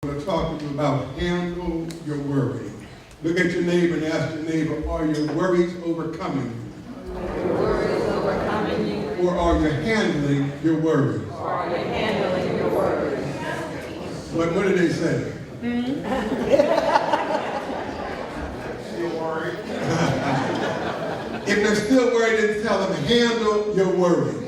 I'm going to talk to you about handle your worry. Look at your neighbor and ask your neighbor, are your worries overcoming you? Are your worries overcoming you? Or are you handling your worries? Or are you handling your worries? What did they say? Still worried. If they're still worried, then tell them, handle your worries.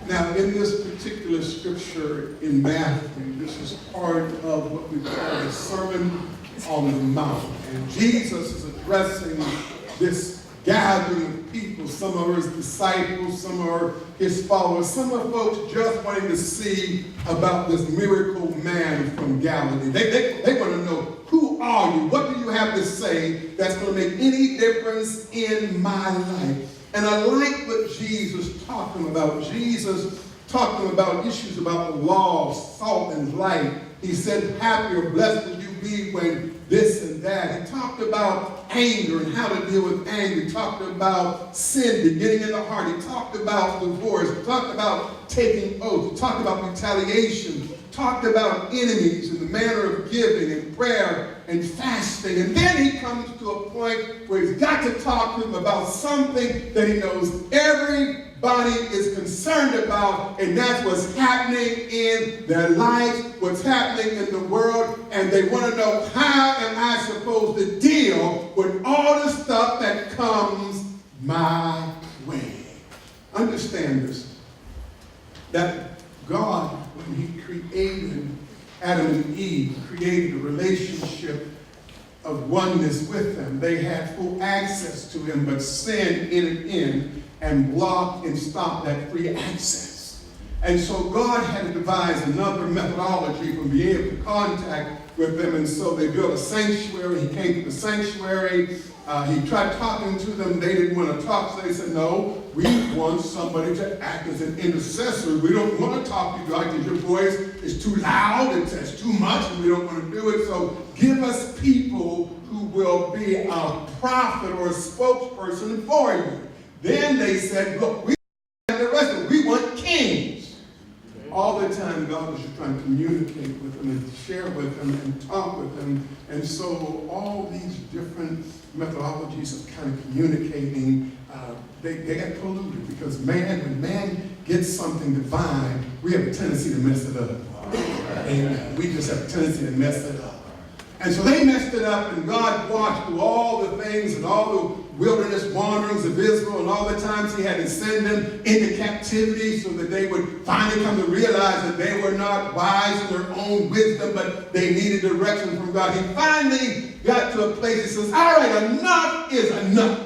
Now, in this particular scripture in Matthew, this is part of what we call the Sermon on the Mount. And Jesus is addressing this gathering of people. Some are his disciples, some are his followers, some are folks just wanting to see about this miracle man from Galilee. They want to know, who are you? What do you have to say that's going to make any difference in my life? And I like what Jesus talking about. Jesus talking about issues about the law, salt and light. He said, happy or blessed will you be when this and that. He talked about anger and how to deal with anger. He talked about sin beginning in the heart. He talked about divorce. He talked about taking oaths. He talked about retaliation. Talked about enemies and the manner of giving and prayer and fasting. And then he comes to a point where he's got to talk to them about something that he knows everybody is concerned about, and that's what's happening in their lives, what's happening in the world, and they want to know, how am I supposed to deal with all the stuff that comes my way? Understand this, that God, when he created Adam and Eve, created a relationship of oneness with them. They had full access to him, but sin entered in and blocked and stopped that free access. And so God had to devise another methodology for being able to contact with them, and so they built a sanctuary. He came to the sanctuary. He tried talking to them. They didn't want to talk, so they said, no, we want somebody to act as an intercessor. We don't want to talk to you guys because your voice is too loud, it's too much, and we don't want to do it. So give us people who will be a prophet or a spokesperson for you. Then they said, look, we want kings. All the time, God was just trying to communicate with them and share with them and talk with them. And so all these different methodologies of kind of communicating, they get polluted, because when man gets something divine, we have a tendency to mess it up. Amen. We just have a tendency to mess it up. And so they messed it up, and God watched through all the things and all the wilderness wanderings of Israel, and all the times he had to send them into captivity so that they would finally come to realize that they were not wise in their own wisdom, but they needed direction from God. He finally got to a place that says, all right, enough is enough.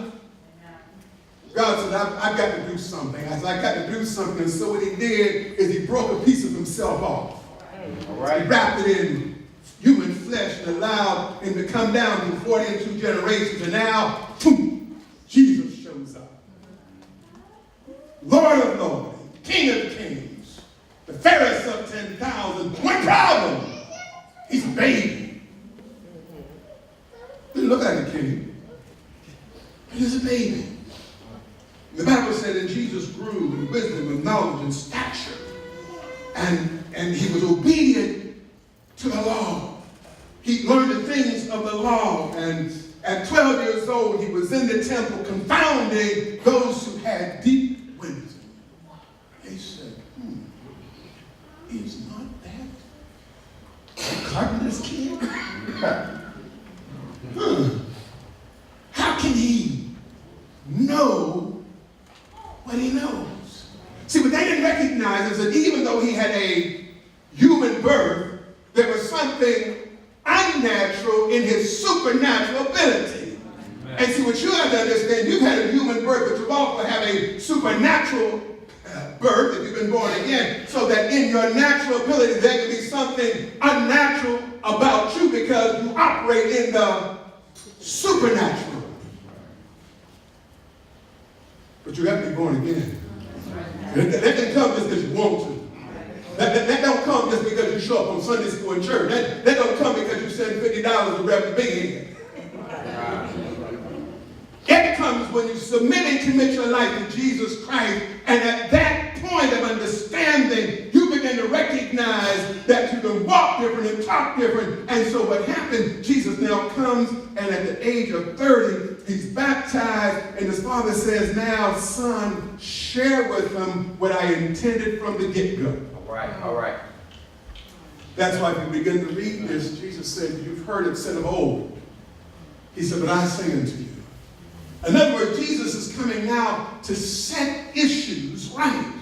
God said, I've got to do something. I said, I've got to do something. And so what he did is he broke a piece of himself off. All right. He wrapped it in human flesh and allowed him to come down through 42 generations. And now, boom, Jesus shows up. Lord of Lords, King of Kings, the fairest of 10,000. One problem, he's a baby. He didn't look like a king. He was a baby. The Bible said that Jesus grew in wisdom and knowledge and stature. And he was obedient to the law. He learned the things of the law. And at 12 years old, he was in the temple confounding those who had deep wisdom. They said, he's not that carpenter's kid? How can he know what he knows? See, what they didn't recognize is that even though he had a human birth, there was something unnatural in his supernatural ability. Amen. And see, what you have to understand, you've had a human birth, but you also have a supernatural birth if you've been born again, so that in your natural ability there can be something unnatural about you because you operate in the supernatural. But you have to be born again. That didn't come just because you want to. That don't come just because you show up on Sunday school and church. That don't come because you send $50 to Reverend Big Head. It comes when you submit and commit your life to Jesus Christ, and at that point of understanding, you begin begin to recognize that you can walk different and talk different. And so what happened, Jesus now comes, and at the age of 30, he's baptized, and his father says, now, son, share with them what I intended from the get-go. All right, all right. That's why if you begin to read this, Jesus said, you've heard it said of old. He said, but I say unto you. In other words, Jesus is coming now to set issues right.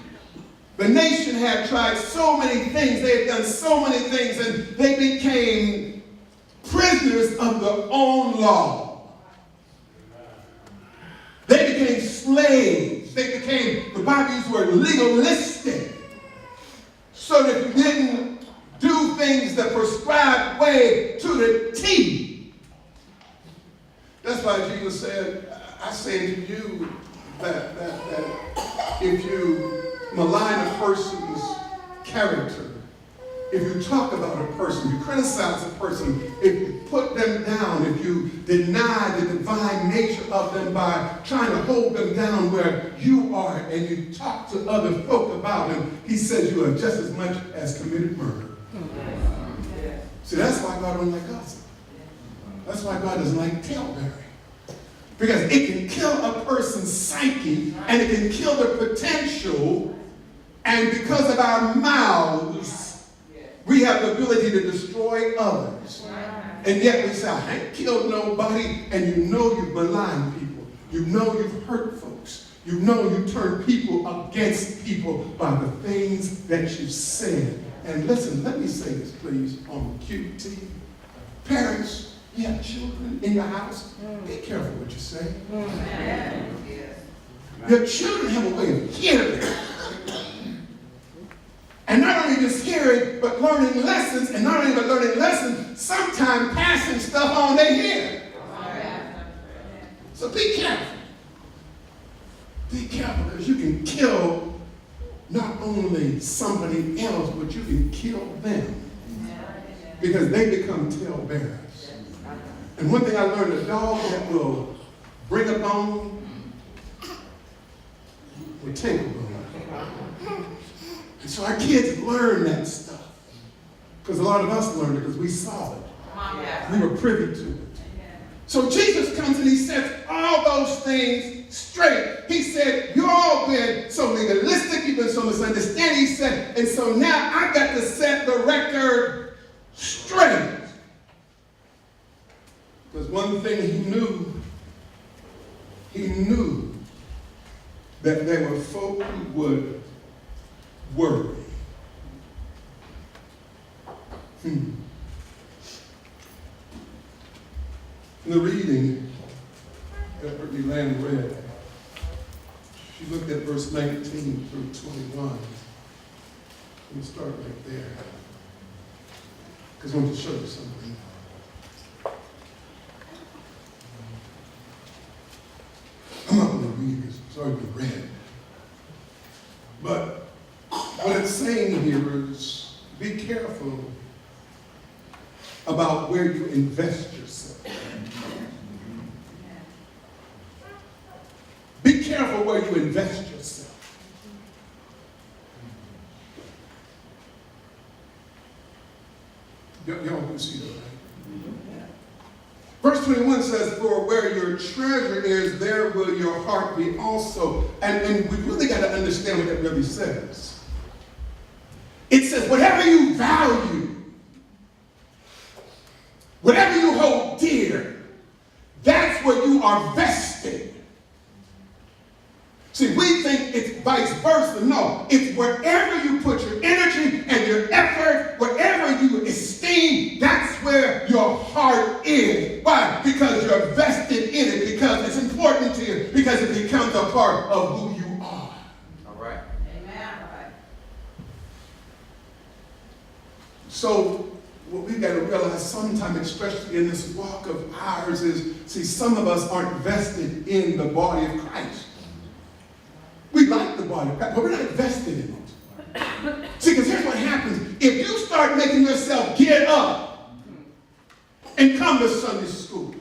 The nation had tried so many things. They had done so many things, and they became prisoners of their own law. They became slaves. They became, the Bible used the word legalistic. So that you didn't do things the prescribed way to the T. That's why Jesus said, I say to you that if you malign a person's character, if you talk about a person, you criticize a person, if you put them down, if you deny the divine nature of them by trying to hold them down where you are, and you talk to other folk about them, he says you are just as much as committed murder. See, that's why God don't like gossip. That's why God doesn't like talebearing. Because it can kill a person's psyche, and it can kill their potential, and because of our mouths, we have the ability to destroy others. And yet we say, I ain't killed nobody, and you know you've maligned people. You know you've hurt folks. You know you turn people against people by the things that you've said. And listen, let me say this, please, on QT. Parents, you have children in your house, be careful what you say. Your children have a way of hearing. And not only just hearing, but learning lessons, and not only but learning lessons, sometimes passing stuff on they hear. So be careful. Be careful, because you can kill not only somebody else, but you can kill them. Because they become talebearers. And one thing I learned, a dog that will bring a bone will take a bone. And so our kids learn that stuff. Because a lot of us learned it because we saw it. We were privy to it. So Jesus comes and he sets all those things straight. He said, you've all been so legalistic, you've been so misunderstanding. He said, and so now I've got to set the record straight. Because one thing he knew that there were folk who would worry. In the reading that Brittany Lamb read, she looked at verse 19 through 21. Let me start right there, because I want to show you something. I'm not going to read this, it's already been read. But what it's saying here is be careful about where you invest yourself. Be careful where you invest yourself. Y'all can see that, right? Verse 21 says, for where your treasure is, there will your heart be also. And we really got to understand what that really says. It says, whatever you value, whatever you hold dear, that's where you are vested. See, we think it's vice versa. No, it's wherever you put your energy and your effort, whatever you esteem, that's where your heart is. Why? Because you're vested in it, because it's important to you, because it becomes a part of who you are. All right. Amen. So what we've got to realize sometimes, especially in this walk of ours, is, see, some of us aren't vested in the body of Christ. We like the body of Christ, but we're not invested in it. See, because here's what happens. If you start making yourself get up and come to Sunday school,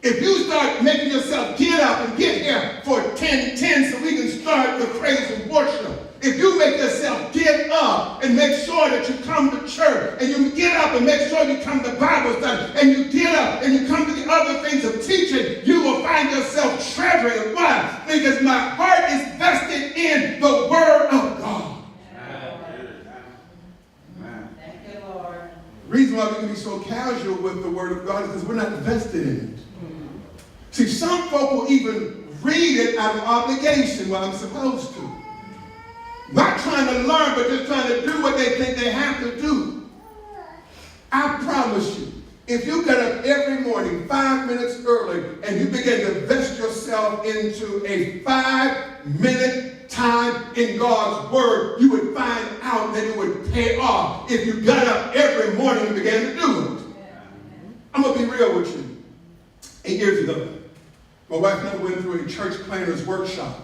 if you start making yourself get up and get here for 10:10 so we can start the praise and worship, If you make yourself get up and make sure that you come to church, and you get up and make sure you come to Bible study, and you get up and you come to the other things of teaching, you will find yourself treasuring. Why? Because my heart is vested in the Word of God. Thank you, Lord. The reason why we can be so casual with the Word of God is because we're not vested in it. See, some folk will even read it out of obligation while I'm supposed to. Not trying to learn, but just trying to do what they think they have to do. I promise you, if you get up every morning 5 minutes early and you begin to vest yourself into a 5-minute time in God's Word, you would find out that it would pay off if you got up every morning and began to do it. I'm going to be real with you. 8 years ago, my wife and I went through a church planner's workshop,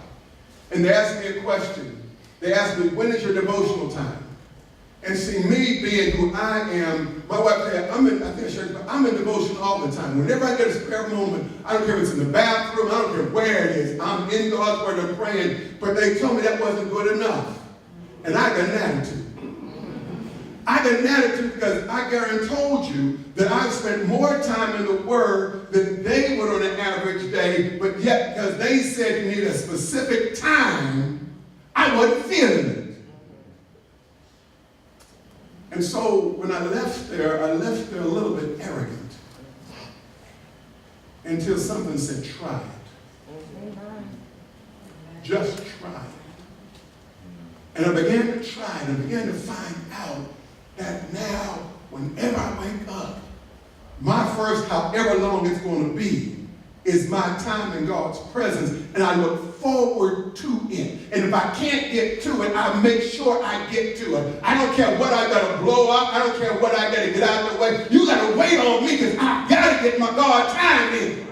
and they asked me a question. They asked me, when is your devotional time? And see, me being who I am, my wife said, I'm in devotion all the time. Whenever I get a spare moment, I don't care if it's in the bathroom, I don't care where it is, I'm in God's Word, I'm praying. But they told me that wasn't good enough. And I got an attitude. I got an attitude because I guarantee you that I've spent more time in the Word than they would on an average day, but yet because they said you need a specific time, I wasn't feeling it. And so when I left there a little bit arrogant until something said, try it. Just try it. And I began to try it and began to find out that now, whenever I wake up, my first, however long it's going to be, is my time in God's presence, and I look forward to it. And if I can't get to it, I make sure I get to it. I don't care what I got to blow up. I don't care what I got to get out of the way. You got to wait on me because I got to get my God time in.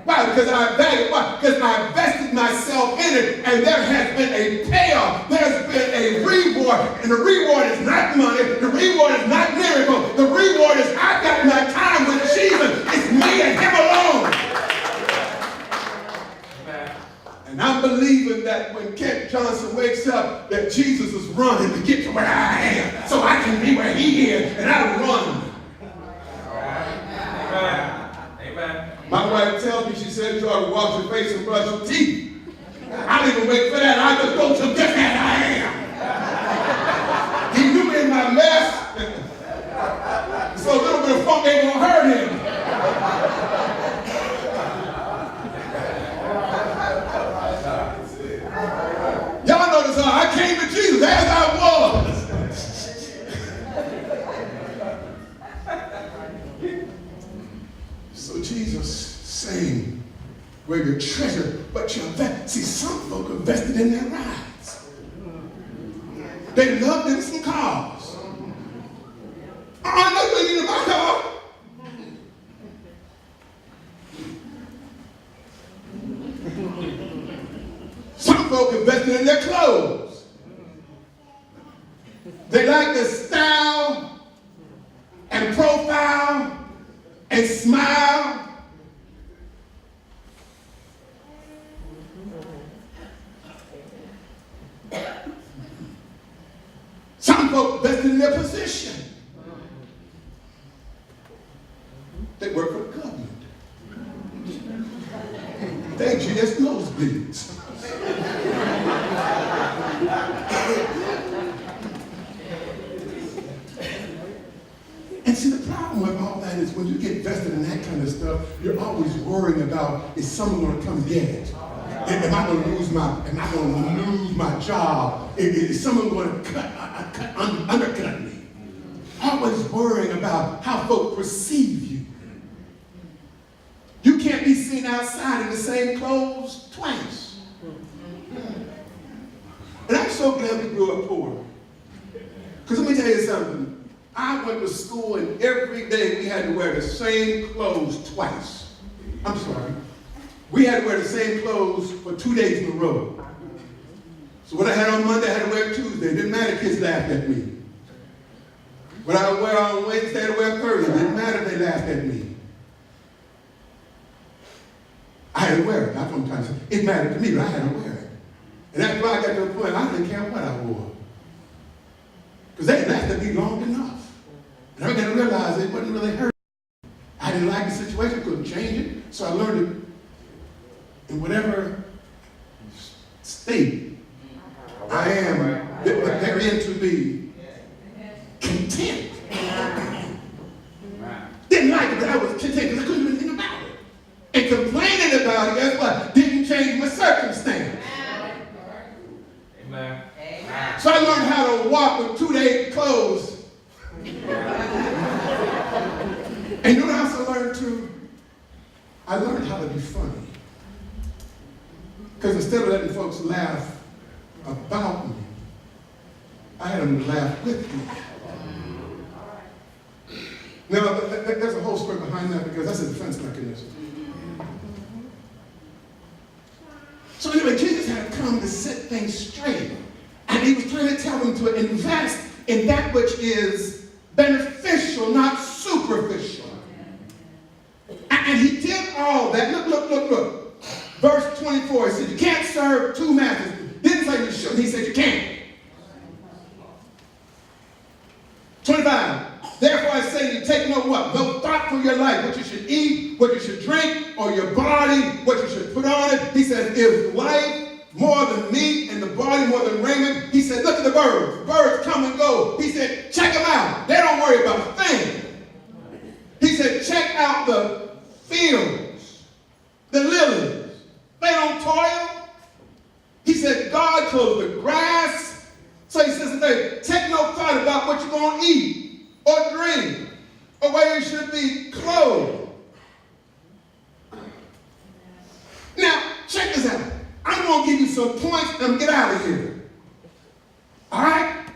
Why? Because I value it. Why? Because I invested myself in it, and there has been a payoff. There's been a reward, and the reward is not money. The reward is not miracle. The reward is I got my time with Jesus. It's me and Him alone. And I'm believing that when Kent Johnson wakes up, that Jesus is running to get to where I am, so I can be where He is, and I run. Amen. My wife tells me, she said, you ought to wash your face and brush your teeth. I don't even wait for that. I just go to just as I am. He knew me in my mess, so a little bit of funk ain't going to hurt Him. Y'all notice how I came to Jesus as I was. So Jesus saying, where your treasure, but your invest. See, some folk are invested in their rides. They love them some cars. I know you ain't in my car. Some folk invested in their clothes. They like the style and profile and smile. Some folk invested in their position. They work for the government. They just nosebleeds. And see, the problem with all that is when you get vested in that kind of stuff, you're always worrying about, is someone going to come get it? Am I going to lose my job? Is someone going to undercut me? Always worrying about how folk perceive you. You can't be seen outside in the same clothes twice. And I'm so glad we grew up poor. Because let me tell you something. I went to school and every day we had to wear the same clothes twice. I'm sorry. We had to wear the same clothes for 2 days in a row. So what I had on Monday, I had to wear Tuesday. It didn't matter if kids laughed at me. What I would wear on Wednesday, I had to wear Thursday. It didn't matter if they laughed at me. I had to wear it. That's what I'm trying to say. It mattered to me, but I had to wear it. And after I got to a point, I didn't care what I wore. Because they lasted me long enough. And I began to realize it wasn't really hurting. I didn't like the situation, couldn't change it. So I learned it in whatever state I am therein to be content. Didn't like it, but I was content because I couldn't do anything about it. And complaining about it, guess what? Didn't change my circumstance. Amen. So I learned how to walk with 2-day clothes. And you know what else I learned too? I learned how to be funny. Because instead of letting folks laugh about me, I had them to laugh with me. Now, there's a whole story behind that because that's a defense mechanism. So anyway, Jesus had come to set things straight. And he was trying to tell them to invest in that which is beneficial, not superficial. And he did all that. Look. Verse 24, he said, you can't serve two masters. Didn't say you shouldn't, he said you can't. 25, therefore I say you take no what? No thought for your life, what you should eat, what you should drink, or your body, what you should put on it. He said, is life more than meat and the body more than raiment? He said, look at the birds. Birds come and go. He said, check them out. They don't worry about a thing. He said, check out the fields, the lilies. They don't toil. He said, God clothes the grass. So he says today, take no thought about what you're going to eat or drink or where you should be clothed. Now, check this out. I'm going to give you some points and get out of here. All right?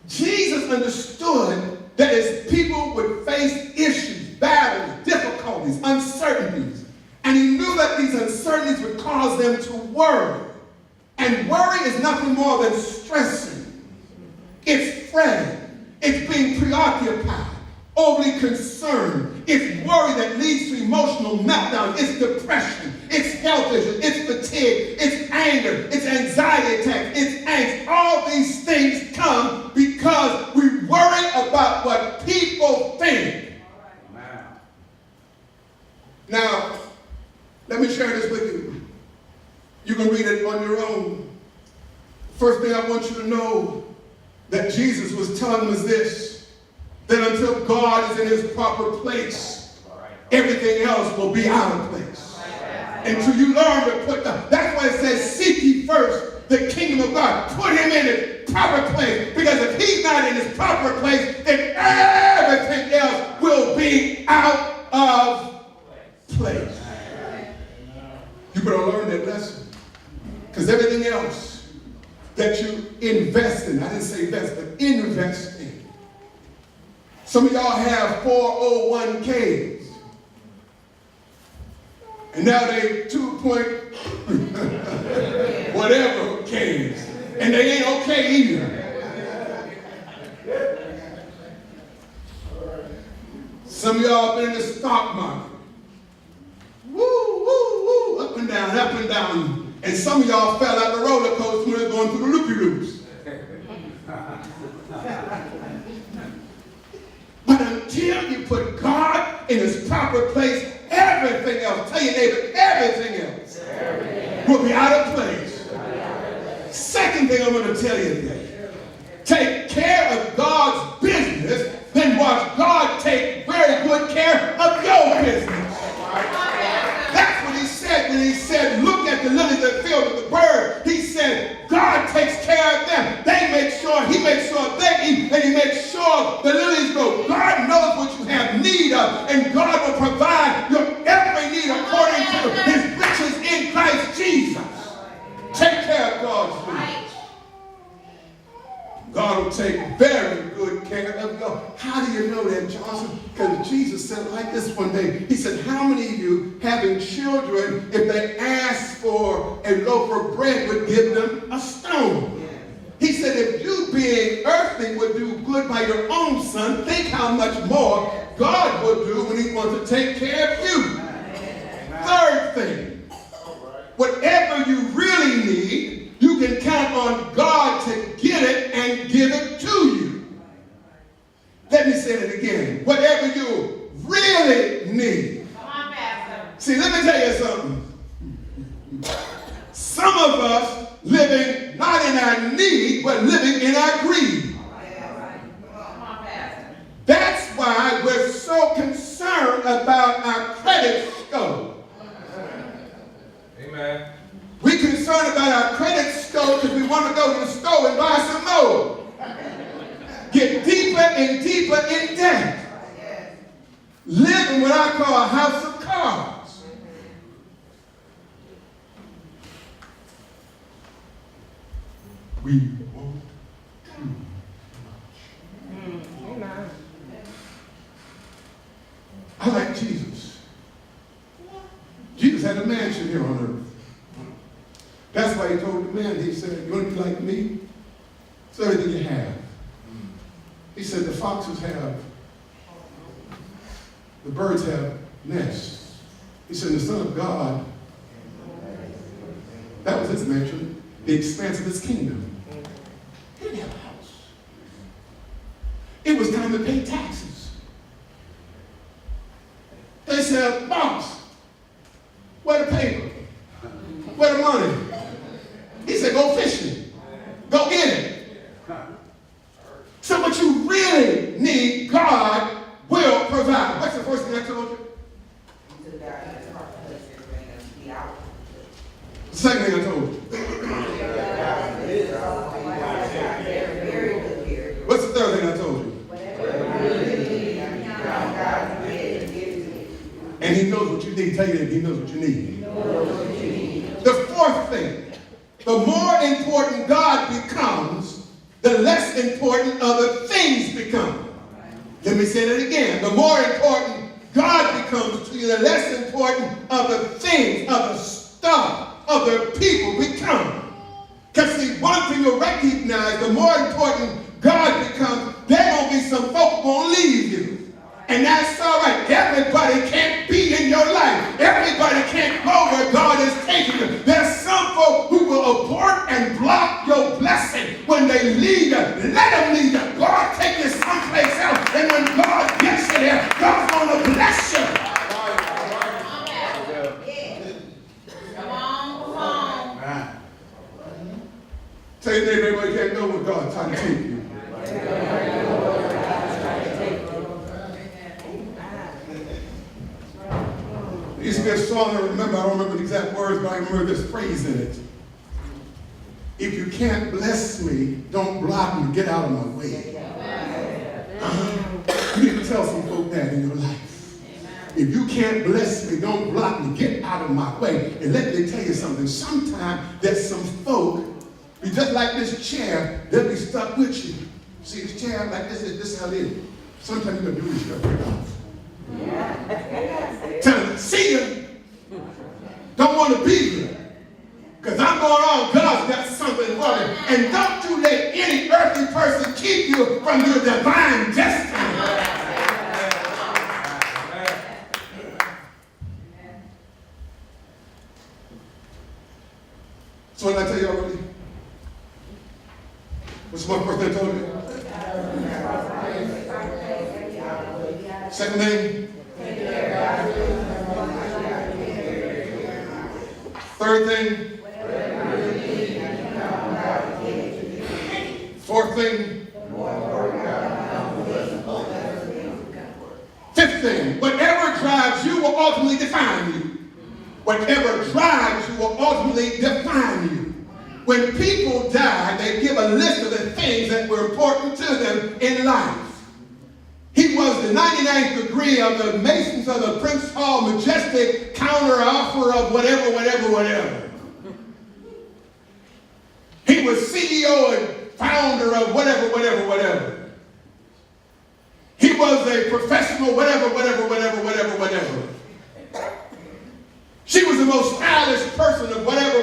Jesus understood that as people would face issues, battles, difficulties, uncertainties, and he knew that these uncertainties would cause them to worry. And worry is nothing more than stressing. It's fretting. It's being preoccupied, overly concerned. It's worry that leads to emotional meltdown. It's depression. It's health issues. It's fatigue. It's anger. It's anxiety attacks. It's angst. All these things come because we worry about what people think. Now, let me share this with you. You can read it on your own. First thing I want you to know that Jesus was telling us this, that until God is in his proper place, everything else will be out of place. Until you learn to put that's why it says, seek ye first the kingdom of God. Put him in his proper place. Because if he's not in his proper place, then everything else will be out of place. You better learn that lesson. Because everything else that you invest in, I didn't say invest, but invest in. Some of y'all have 401ks. And now they 2 whatever Ks. And they ain't okay either. Some of y'all been in the stock market. Woo, up and down. And some of y'all fell out the roller coaster when it was going through the loopy-loops. But until you put God in his proper place, everything else, tell your neighbor, everything else will be out of place. Second thing I'm going to tell you today, take care of God's business, then watch God take very good care of your business. That's what he said when he said, look at the lilies that fill with the bird. He said, God takes care of them. He makes sure they eat, and he makes sure the lilies grow. God knows what you have need of, and God will provide your every need according to his riches in Christ Jesus. Take care of God's business. God will take very good care of you. How do you know that, Johnson? Because Jesus said it like this one day. He said, how many of you having children, if they ask for a loaf of bread, would give them a stone? He said, if you being earthly would do good by your own son, think how much more God will do when he wants to take care of you. Third thing, whatever you really need, you can count on God to get it and give it to you. Let me say it again. Whatever you really need. Come on, Pastor. See, let me tell you something. Some of us living not in our need, but living in our greed. Come on, Pastor. That's why we're so concerned about our credit score. Amen. We're concerned about our credit score because we want to go to the store and buy some more. Get deeper and deeper in debt. Live in what I call a house of cards. We want too much. I like Jesus. Jesus had a mansion here on earth. That's why he told the man, he said, you want to be like me? It's everything you have. He said, the foxes have, the birds have nests. He said, the Son of God, that was his mansion, the expanse of his kingdom. He didn't have a house. It was time to pay taxes. They said, boss, where the paper? Where the money? He said, go fishing. Go get it. So what you really need, God will provide. What's the first thing I told you? The second thing I told you. What's the third thing I told you? And he knows what you need. Tell you that he knows what you need. The fourth thing, the more important God becomes, the less important other things become. Let me say that again. The more important God becomes to you, the less important other things, other stuff, other people become. Because see, one thing you'll recognize, the more important God becomes, there going to be some folk going to leave you. And that's all right. Everybody can't be in your life. Everybody can't go where God is taking you. There's some folk who will abort and block your blessing when they leave you. Let them leave you. God take you someplace else. And when God gets you there, God's going to bless you. Come on. Tell your neighbor, everybody can't go where God's trying to take you. There used to be a song I remember, I don't remember the exact words, but I remember this phrase in it. If you can't bless me, don't block me, get out of my way. You need to tell some folk that in your life. If you can't bless me, don't block me, get out of my way. And let me tell you something, sometimes there's some folk, be just like this chair, they'll be stuck with you. See this chair like this is how it is. Sometimes you're going to do this stuff right off. Tell them, see you. Don't want to be here. Because I'm going on, God's got something for me. And don't you let any earthly person keep you from your divine destiny. So what did I tell you already? What's the one first thing I told you? Second thing? Third thing? Fourth thing? Fifth thing, whatever drives you will ultimately define you. Whatever drives you will ultimately define you. When people die, they give a list of the things that were important to them in life. He was the 99th degree of the Masons of the Prince Hall Majestic counter offer of whatever. He was CEO and founder of whatever. He was a professional whatever. She was the most stylish person of whatever.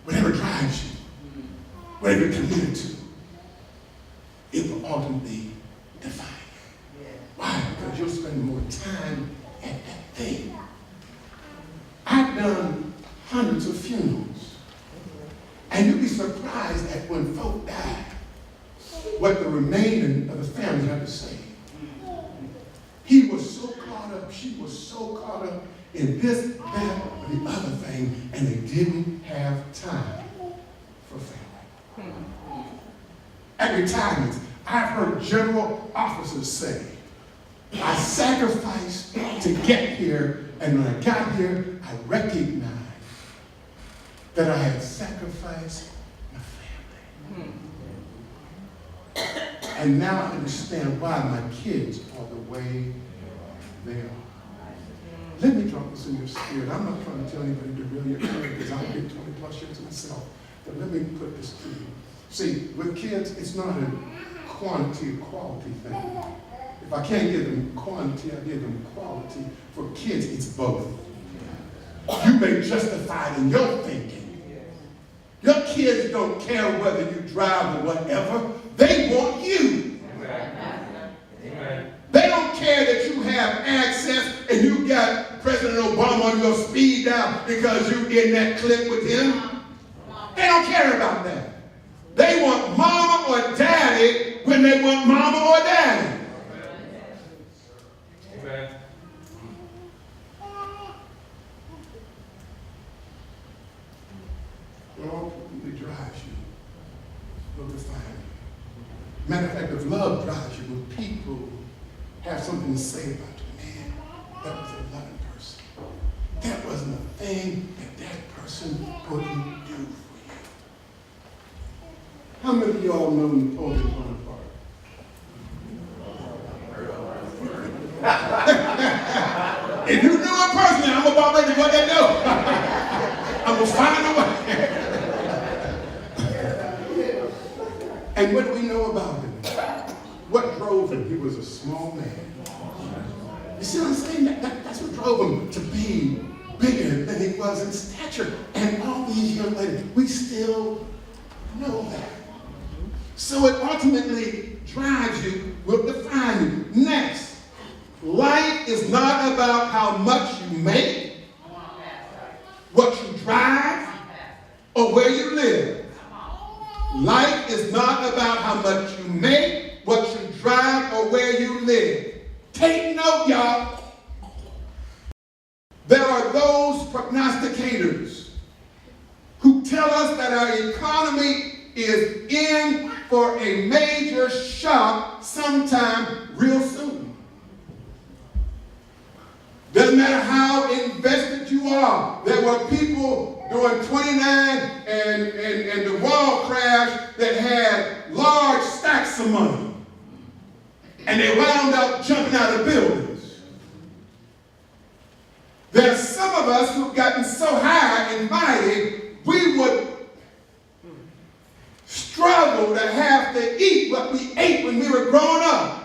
Whatever drives you, whatever you're committed to, it will ultimately define you. Why? Because you'll spend more time at that thing hundreds of funerals. And you'd be surprised at when folk die, what the remaining of the family had to say. He was so caught up, she was so caught up in this, that, or the other thing, and they didn't have time for family. At retirement, I've heard general officers say, I sacrificed to get here, and when I got here, I recognized that I had sacrificed my family. And now I understand why my kids are the way they are. Let me drop this in your spirit. I'm not trying to tell anybody to really occur because I've been 20 plus years myself. But let me put this to you. See, with kids, it's not a quantity or quality thing. If I can't give them quantity, I give them quality. For kids, it's both. You may justify it in your thinking. Your kids don't care whether you drive or whatever. They want you. Amen. They don't care that you have access and you got President Obama on your speed dial because you're in that clip with him. They don't care about that. They want mama or daddy when they want mama or daddy. Amen. Love really drives you, will define you. Matter of fact, if love drives you, when people have something to say about you, man, that was a loving person. That wasn't a thing that person wouldn't do for you. How many of y'all know Napoleon Bonaparte? If you knew it personally, I'm about ready to let that know. I'm going to find a way. And what do we know about him? What drove him? He was a small man. You see what I'm saying? That's what drove him to be bigger than he was in stature. And all these years later, we still know that. So it ultimately drives you, will define you. Next, life is not about how much you make, what you drive, or where you live. Life is not about how much you make, what you drive, or where you live. Take note, y'all. There are those prognosticators who tell us that our economy is in for a major shock sometime real soon. Doesn't matter how invested you are. There were people during 29 and the wall crash that had large stacks of money. And they wound up jumping out of buildings. There's some of us who've gotten so high and mighty, we would struggle to have to eat what we ate when we were growing up.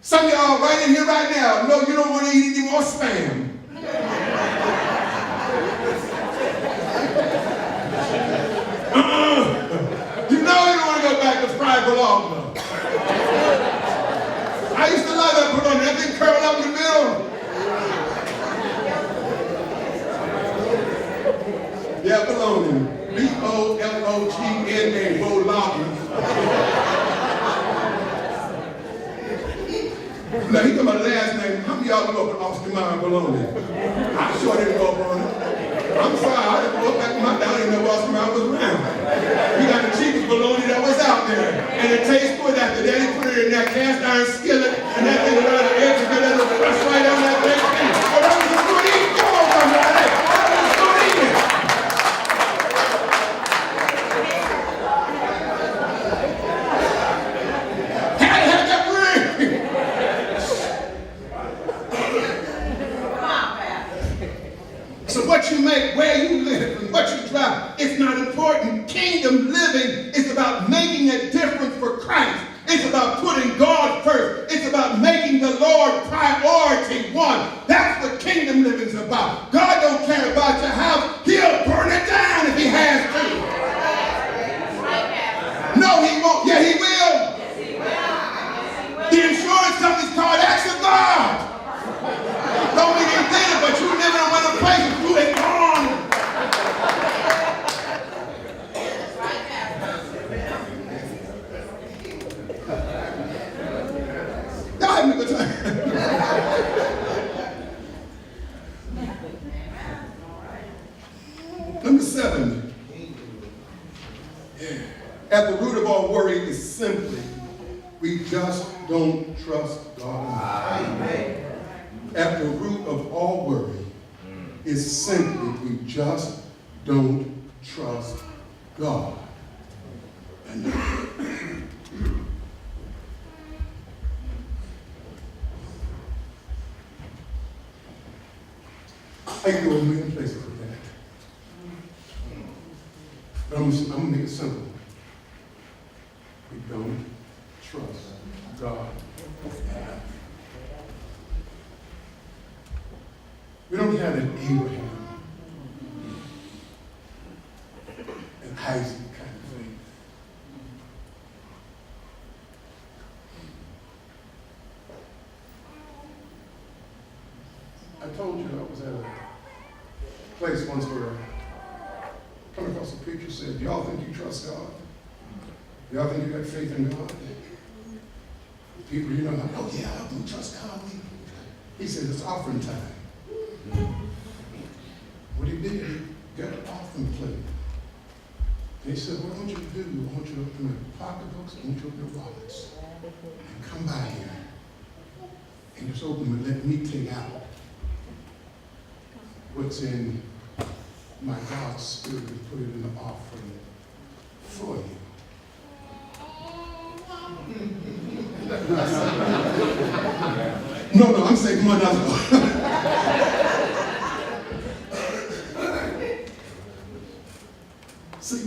Some of y'all right in here right now know you don't want to eat any more spam. You know you don't want to go back to fried bologna. I used to love that bologna. That thing curled up in the middle. Yeah, bologna. B-O-L-O-G-N-A, bologna. Now, he got my last name. How many of y'all grew up in Austin Mine bologna? I sure didn't grow up on it. I'm sorry, I didn't grow up back in my down. I didn't know Austin Mine was around. We got the cheapest bologna that was out there. And it tastes good after that. He put it in that cast iron skillet, and that thing around the edge, and that little fresh right on that thing. Oh, that was a good eating. Come on, somebody. That was a good eating. So what you make, where you live, and what you drive, it's not important. Kingdom living is about making a difference for Christ. It's about putting God first. It's about making the Lord priority one. That's what kingdom living is about. God don't care about your house. He'll burn it down if he has to. No, he won't. Yeah, he will. The insurance company's called Acts of God. Don't mean he did it, but you live in one of the places you ain't gone At the root of all worry is simply, we just don't trust God. Amen. At the root of all worry is simply, we just don't trust God. I can go in many places with that. But I'm going to make it simple. We don't trust God. We don't have an Abraham and Isaac kind of thing. I told you I was at a place once where I come across a preacher said, y'all think you trust God? Y'all think you got faith in God? People, you know, like, oh yeah, I do trust God. He said, it's offering time. What he did, he got an offering plate. And he said, what I want you to do, I want you to open your pocketbooks, I want you to open your wallets. And come by here. And just open them and let me take out what's in my God's Spirit and put it in the offering for you. No, I'm saying, come on now. See,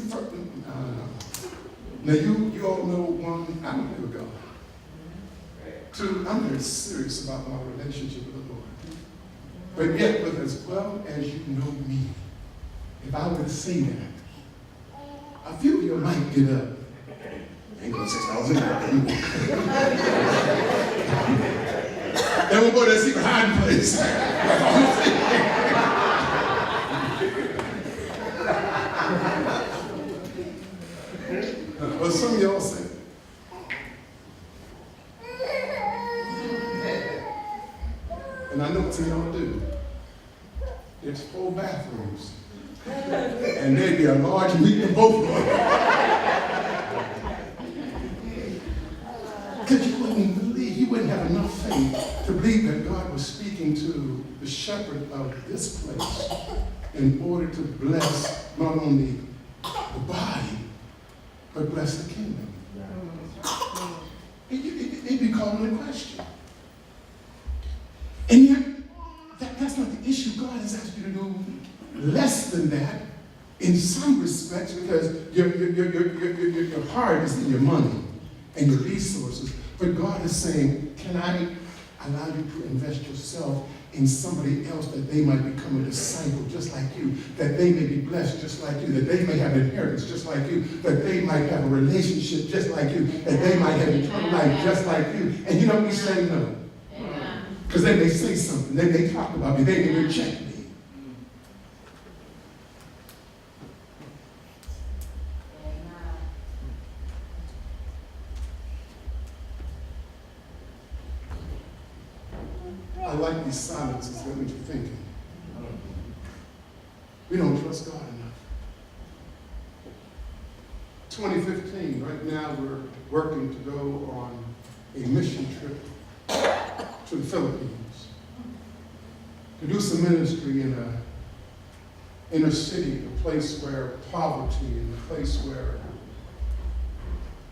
now you all know one, I don't know God. Two, I'm very serious about my relationship with the Lord. But yet, with as well as you know me, if I were to say that, a few of you might get up. Ain't going $6 in there. They won't go to that secret hiding place. But some of y'all say, and I know what some of y'all do. There's 4 bathrooms. And there'd be a large meeting in both of them. Because you wouldn't believe, you wouldn't have enough faith to believe that God was speaking to the shepherd of this place in order to bless not only the body, but bless the kingdom. It'd be calling into question. And yet, that's not the issue. God has asked you to do less than that in some respects, because your heart is in your money and your resources. But God is saying, can I allow you to invest yourself in somebody else that they might become a disciple just like you, that they may be blessed just like you, that they may have inheritance just like you, that they might have a relationship just like you, that they might have eternal life just like you. And you know, we say no. Because they may say something, they may talk about me, they may reject me. I like these silences that make you thinking. We don't trust God enough. 2015, right now we're working to go on a mission trip to the Philippines to do some ministry in an inner city, a place where poverty and a place where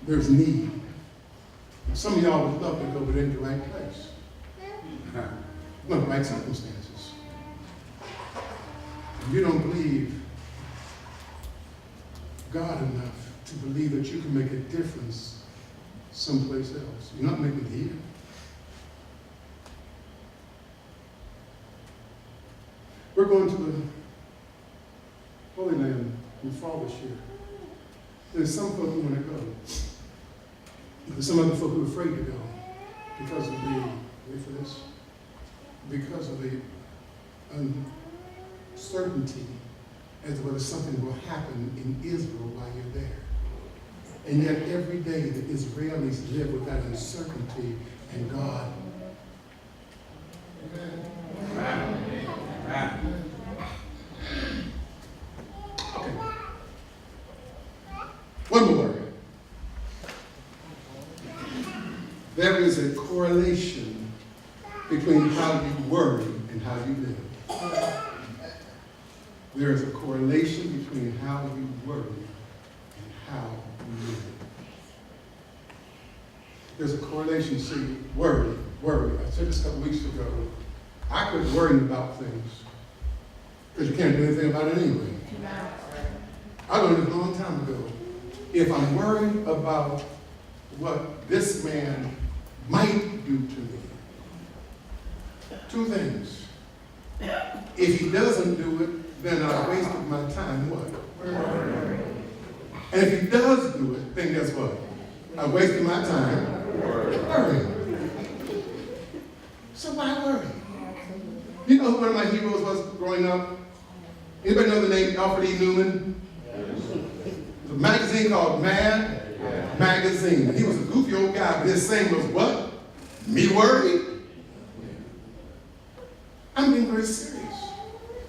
there's need. And some of y'all would love to go, but in the right place. Not the right circumstances. And you don't believe God enough to believe that you can make a difference someplace else. You're not making it here. We're going to the Holy Land in fall this year. There's some folk who want to go. There's some other folk who are afraid to go because of the, wait for this, because of the uncertainty as to whether something will happen in Israel while you're there. And yet every day the Israelis live with that uncertainty, and God. Okay. there is a correlation between how you worry and how you live. There is a correlation between how you worry and how you live. There's a correlation, see, worry. I said this a couple weeks ago. I quit worrying about things because you can't do anything about it anyway. I learned it a long time ago. If I'm worried about what this man might do to me, two things. If he doesn't do it, then I wasted my time, what? And if he does do it, then guess what? I wasted my time worrying. So why worry? You know who one of my heroes was growing up? Anybody know the name Alfred E. Newman? There's a magazine called Mad Magazine. And he was a goofy old guy, but his saying was what? Me worried? I'm being very serious.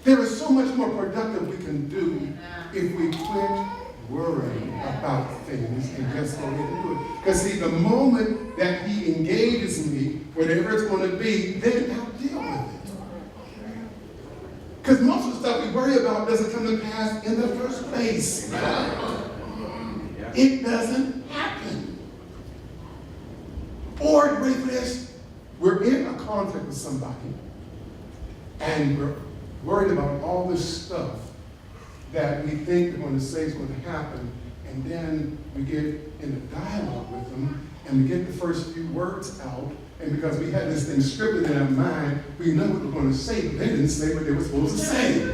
There is so much more productive we can do if we quit worrying about things and just go ahead and do it. Because see, the moment that he engages me, whatever it's going to be, then I'll deal with it. Because most of the stuff we worry about doesn't come to pass in the first place. It doesn't happen. Or, wait for this, we're in a conflict with somebody, and we're worried about all this stuff that we think they're going to say is going to happen, and then we get in a dialogue with them, and we get the first few words out, and because we had this thing scripted in our mind, we know what we're going to say, but they didn't say what they were supposed to say.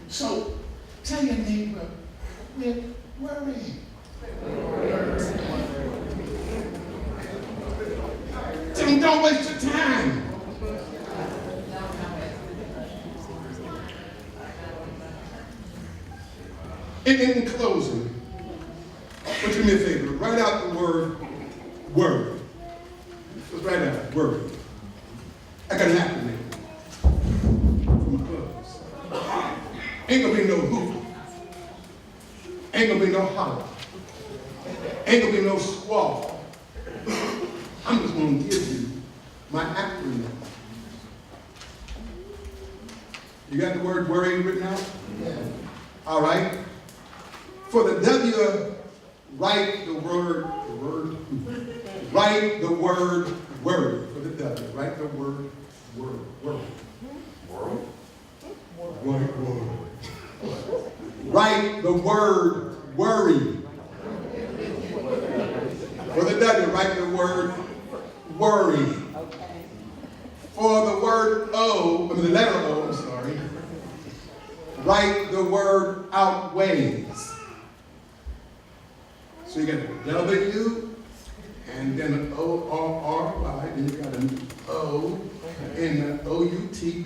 So, tell your neighbor, quit worrying. Tell them, don't waste your time. And in closing, would you do me a favor? Write out the word worry. Just write out worry. I got an acronym for my clothes. Ain't gonna be no hoop. Ain't gonna be no holler. Ain't gonna be no squall. I'm just gonna give you my acronym. You got the word worry written out? Yeah. All right. For the W, write the word write the word worry. For the W, write the word worry. Write the word worry. For the W, write the word worry. For the word O, the letter O, I'm sorry, write the word outweighs. So you got a W, and then an O-R-R-Y, then you got an O, and an O-U-T-W-E-I-G-H-S.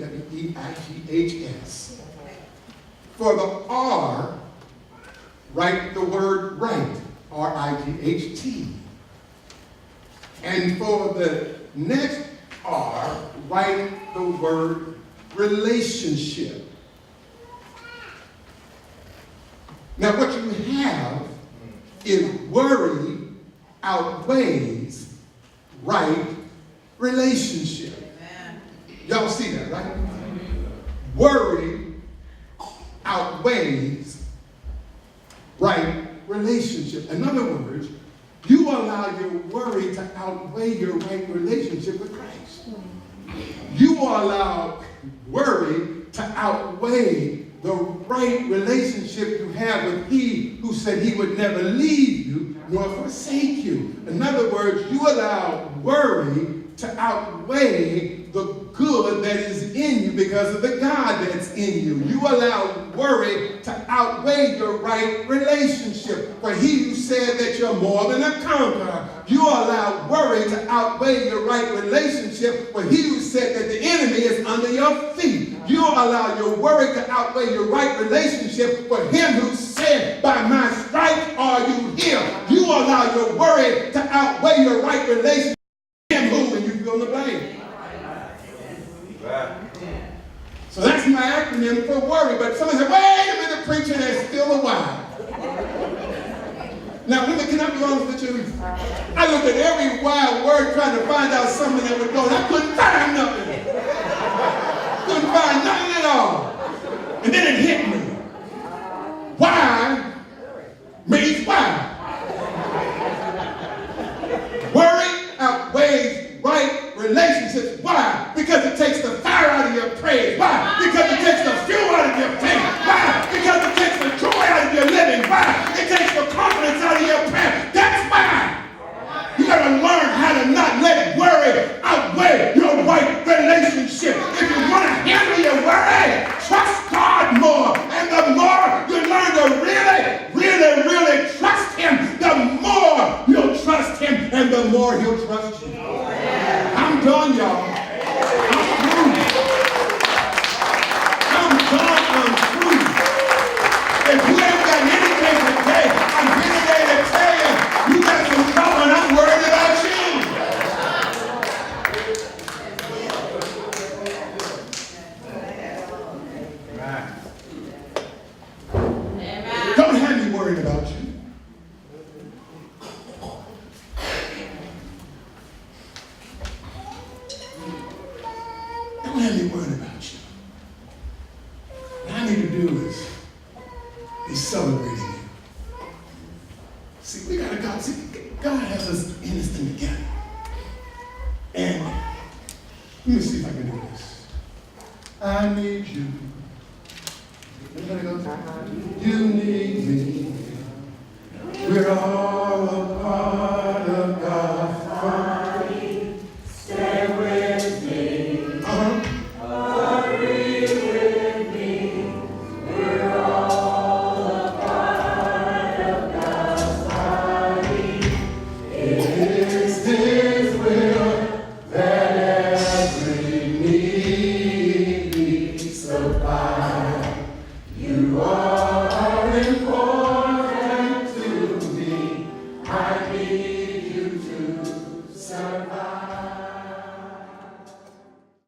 For the R, write the word right, R-I-G-H-T. And for the next R, write the word relationship. Now what you have is worry outweighs right relationship. Amen. Y'all see that, right? Worry outweighs right relationship. In other words, you allow your worry to outweigh your right relationship with Christ. You allow worry to outweigh the right relationship you have with He who said He would never leave you nor forsake you. In other words, you allow worry to outweigh the good that is in you because of the God that's in you. You allow worry to outweigh your right relationship. For He who said that you're more than a conqueror, you allow worry to outweigh your right relationship. For He who said that the enemy is under your feet, you allow your worry to outweigh your right relationship. For Him who said, by my stripes are you healed, you allow your worry to outweigh your right relationship. Him who, and you fill in the blank. looked at every wild word trying to find out something that would go, and I couldn't find nothing. Couldn't find nothing at all. And then it hit me. Why means why. Worry outweighs right relationships. Why? Because it takes the fire out of your praise. Why? Because it takes the fuel out of your faith. Why? Because it takes the joy out of your living. Why? It takes the confidence out of your prayer. That's why. You got to learn how to not let worry outweigh your right relationship. If you want to handle your worry, trust God more. And the more you learn to really trust Him, the more you'll trust Him and the more He'll trust you. I'm done, y'all. I'm through. I'm done. I'm through. If you ain't got anything today, I'm here today to tell you, you got some trouble and I'm worried about you. Don't have me worried about you. Don't have me worried about you. What I need to do is be celebrating you. See, we gotta go. See, God has us in this thing together. And let me see if I can do this. I need you. Everybody go. You need me. We're all a part of God's body. Stay with me. Hurry with me. We're all a part of God's body. It is His will that every need be supplied.